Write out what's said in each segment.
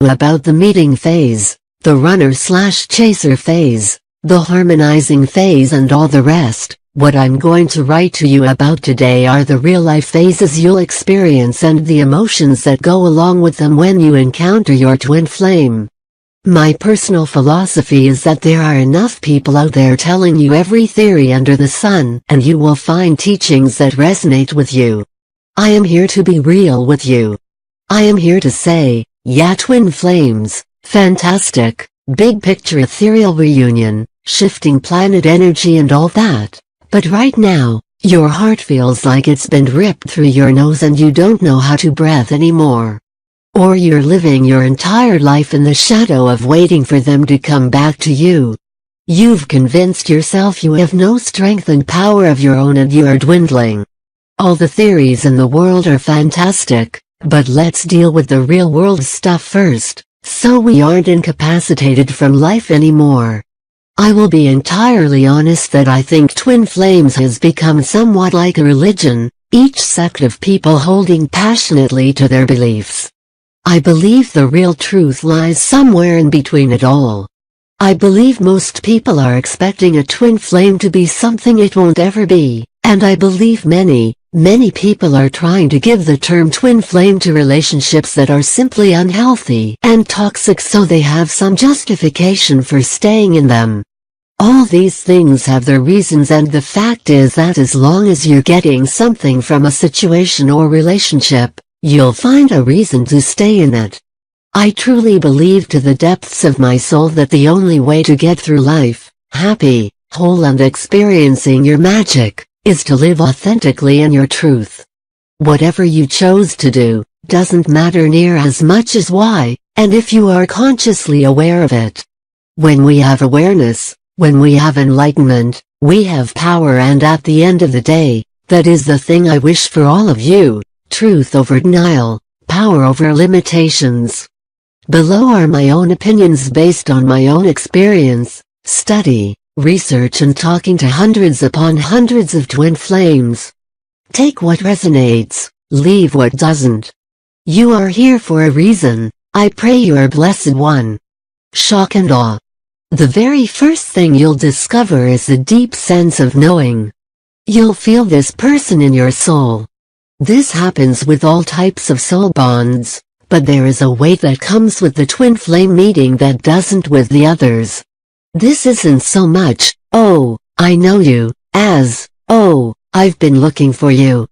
about the meeting phase, the runner/chaser phase, the harmonizing phase and all the rest. What I'm going to write to you about today are the real-life phases you'll experience and the emotions that go along with them when you encounter your twin flame. My personal philosophy is that there are enough people out there telling you every theory under the sun, and you will find teachings that resonate with you. I am here to be real with you. I am here to say, yeah, twin flames, fantastic, big picture ethereal reunion, shifting planet energy and all that. But right now, your heart feels like it's been ripped through your nose and you don't know how to breathe anymore. Or you're living your entire life in the shadow of waiting for them to come back to you. You've convinced yourself you have no strength and power of your own and you are dwindling. All the theories in the world are fantastic, but let's deal with the real world stuff first, so we aren't incapacitated from life anymore. I will be entirely honest that I think twin flames has become somewhat like a religion, each sect of people holding passionately to their beliefs. I believe the real truth lies somewhere in between it all. I believe most people are expecting a twin flame to be something it won't ever be, and I believe many people are trying to give the term twin flame to relationships that are simply unhealthy and toxic so they have some justification for staying in them. All these things have their reasons, and the fact is that as long as you're getting something from a situation or relationship, you'll find a reason to stay in it. I truly believe to the depths of my soul that the only way to get through life, happy, whole and experiencing your magic, is to live authentically in your truth. Whatever you chose to do, doesn't matter near as much as why, and if you are consciously aware of it. When we have awareness, when we have enlightenment, we have power, and at the end of the day, that is the thing I wish for all of you, truth over denial, power over limitations. Below are my own opinions based on my own experience, study, research and talking to hundreds upon hundreds of twin flames. Take what resonates, leave what doesn't. You are here for a reason. I pray you are blessed one. Shock and awe. The very first thing you'll discover is a deep sense of knowing. You'll feel this person in your soul. This happens with all types of soul bonds, but there is a weight that comes with the twin flame meeting that doesn't with the others. This isn't so much, oh, I know you, as, oh, I've been looking for you.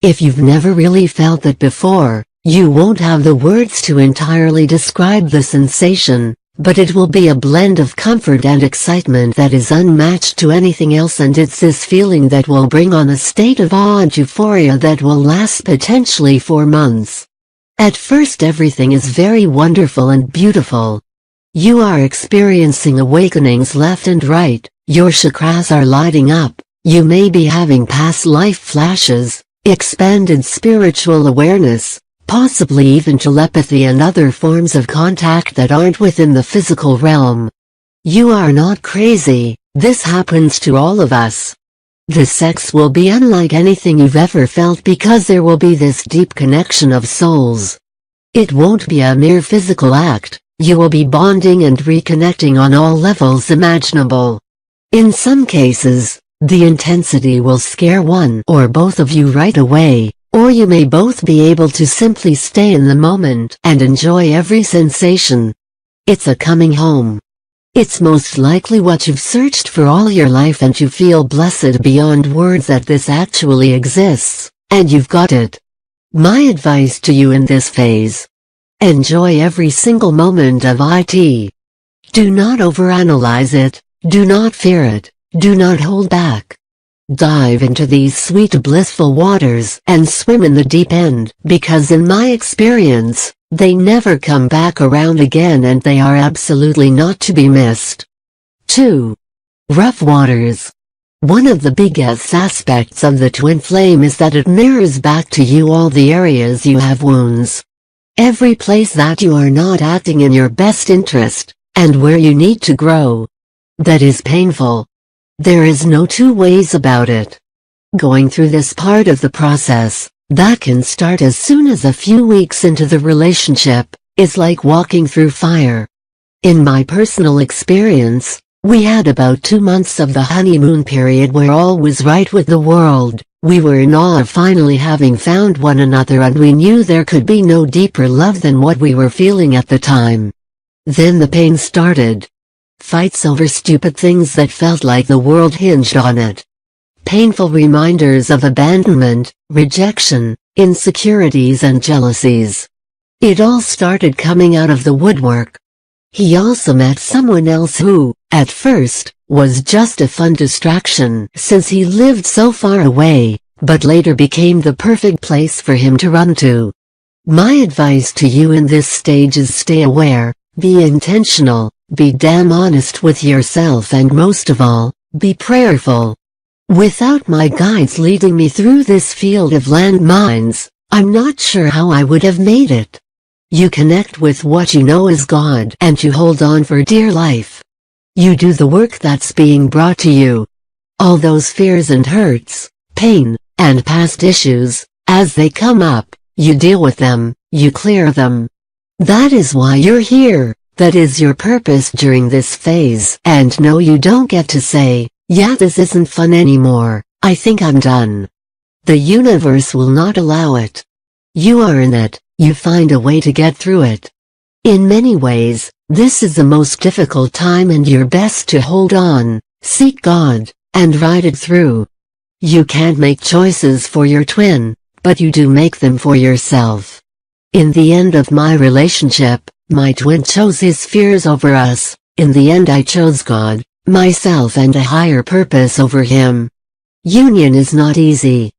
If you've never really felt that before, you won't have the words to entirely describe the sensation, but it will be a blend of comfort and excitement that is unmatched to anything else, and it's this feeling that will bring on a state of awe and euphoria that will last potentially 4 months. At first everything is very wonderful and beautiful. You are experiencing awakenings left and right, your chakras are lighting up, you may be having past life flashes, expanded spiritual awareness, possibly even telepathy and other forms of contact that aren't within the physical realm. You are not crazy, this happens to all of us. The sex will be unlike anything you've ever felt because there will be this deep connection of souls. It won't be a mere physical act, you will be bonding and reconnecting on all levels imaginable. In some cases, the intensity will scare one or both of you right away. Or you may both be able to simply stay in the moment and enjoy every sensation. It's a coming home. It's most likely what you've searched for all your life, and you feel blessed beyond words that this actually exists, and you've got it. My advice to you in this phase: enjoy every single moment of it. Do not overanalyze it, do not fear it, do not hold back. Dive into these sweet blissful waters and swim in the deep end, because in my experience, they never come back around again and they are absolutely not to be missed. 2. Rough waters. One of the biggest aspects of the twin flame is that it mirrors back to you all the areas you have wounds. Every place that you are not acting in your best interest, and where you need to grow. That is painful. There is no two ways about it. Going through this part of the process, that can start as soon as a few weeks into the relationship, is like walking through fire. In my personal experience, we had about 2 months of the honeymoon period where all was right with the world. We were in awe of finally having found one another, and we knew there could be no deeper love than what we were feeling at the time. Then the pain started. Fights over stupid things that felt like the world hinged on it. Painful reminders of abandonment, rejection, insecurities and jealousies. It all started coming out of the woodwork. He also met someone else who, at first, was just a fun distraction since he lived so far away, but later became the perfect place for him to run to. My advice to you in this stage is stay aware, be intentional, be damn honest with yourself, and most of all, be prayerful. Without my guides leading me through this field of landmines, I'm not sure how I would have made it. You connect with what you know is God and you hold on for dear life. You do the work that's being brought to you. All those fears and hurts, pain, and past issues, as they come up, you deal with them, you clear them. That is why you're here, that is your purpose during this phase. And no, you don't get to say, yeah, this isn't fun anymore, I think I'm done. The universe will not allow it. You are in it, you find a way to get through it. In many ways, this is the most difficult time and you're best to hold on, seek God, and ride it through. You can't make choices for your twin, but you do make them for yourself. In the end of my relationship, my twin chose his fears over us. In the end I chose God, myself and a higher purpose over him. Union is not easy.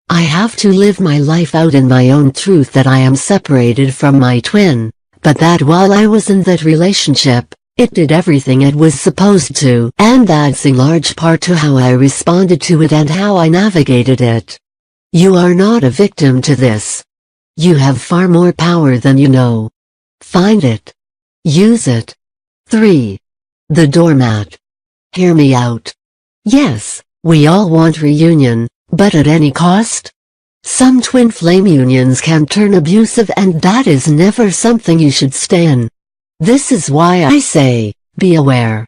I have to live my life out in my own truth that I am separated from my twin, but that while I was in that relationship, it did everything it was supposed to, and that's in large part to how I responded to it and how I navigated it. You are not a victim to this. You have far more power than you know. Find it. Use it. 3. The doormat. Hear me out. Yes, we all want reunion, but at any cost? Some twin flame unions can turn abusive, and that is never something you should stay in. This is why I say, be aware.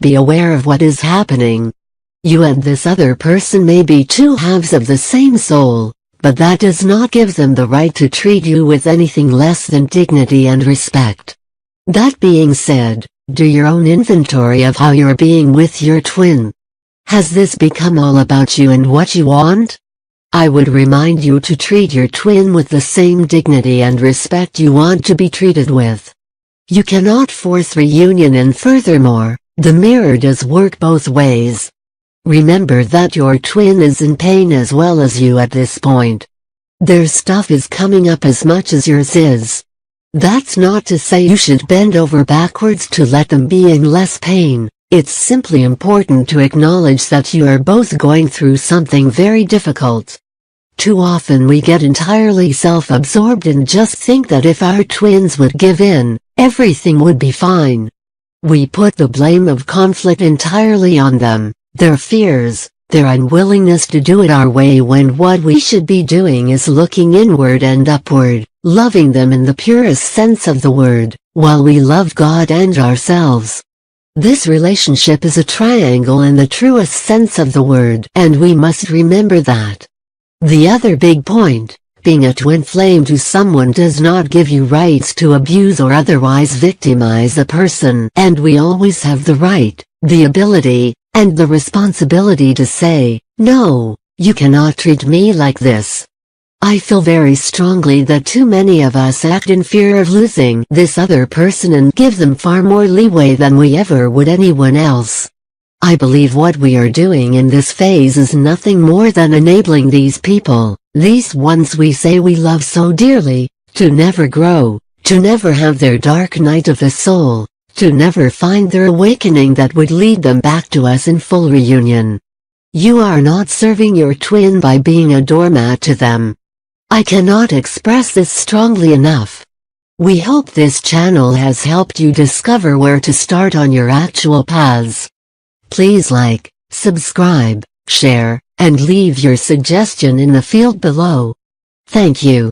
Be aware of what is happening. You and this other person may be two halves of the same soul, but that does not give them the right to treat you with anything less than dignity and respect. That being said, do your own inventory of how you're being with your twin. Has this become all about you and what you want? I would remind you to treat your twin with the same dignity and respect you want to be treated with. You cannot force reunion, and furthermore, the mirror does work both ways. Remember that your twin is in pain as well as you at this point. Their stuff is coming up as much as yours is. That's not to say you should bend over backwards to let them be in less pain. It's simply important to acknowledge that you are both going through something very difficult. Too often we get entirely self-absorbed and just think that if our twins would give in, everything would be fine. We put the blame of conflict entirely on them, their fears, their unwillingness to do it our way, when what we should be doing is looking inward and upward, loving them in the purest sense of the word, while we love God and ourselves. This relationship is a triangle in the truest sense of the word, and we must remember that. The other big point, being a twin flame to someone does not give you rights to abuse or otherwise victimize a person, and we always have the right, the ability, and the responsibility to say, no, you cannot treat me like this. I feel very strongly that too many of us act in fear of losing this other person and give them far more leeway than we ever would anyone else. I believe what we are doing in this phase is nothing more than enabling these people, these ones we say we love so dearly, to never grow, to never have their dark night of the soul, to never find their awakening that would lead them back to us in full reunion. You are not serving your twin by being a doormat to them. I cannot express this strongly enough. We hope this channel has helped you discover where to start on your actual paths. Please like, subscribe, share, and leave your suggestion in the field below. Thank you.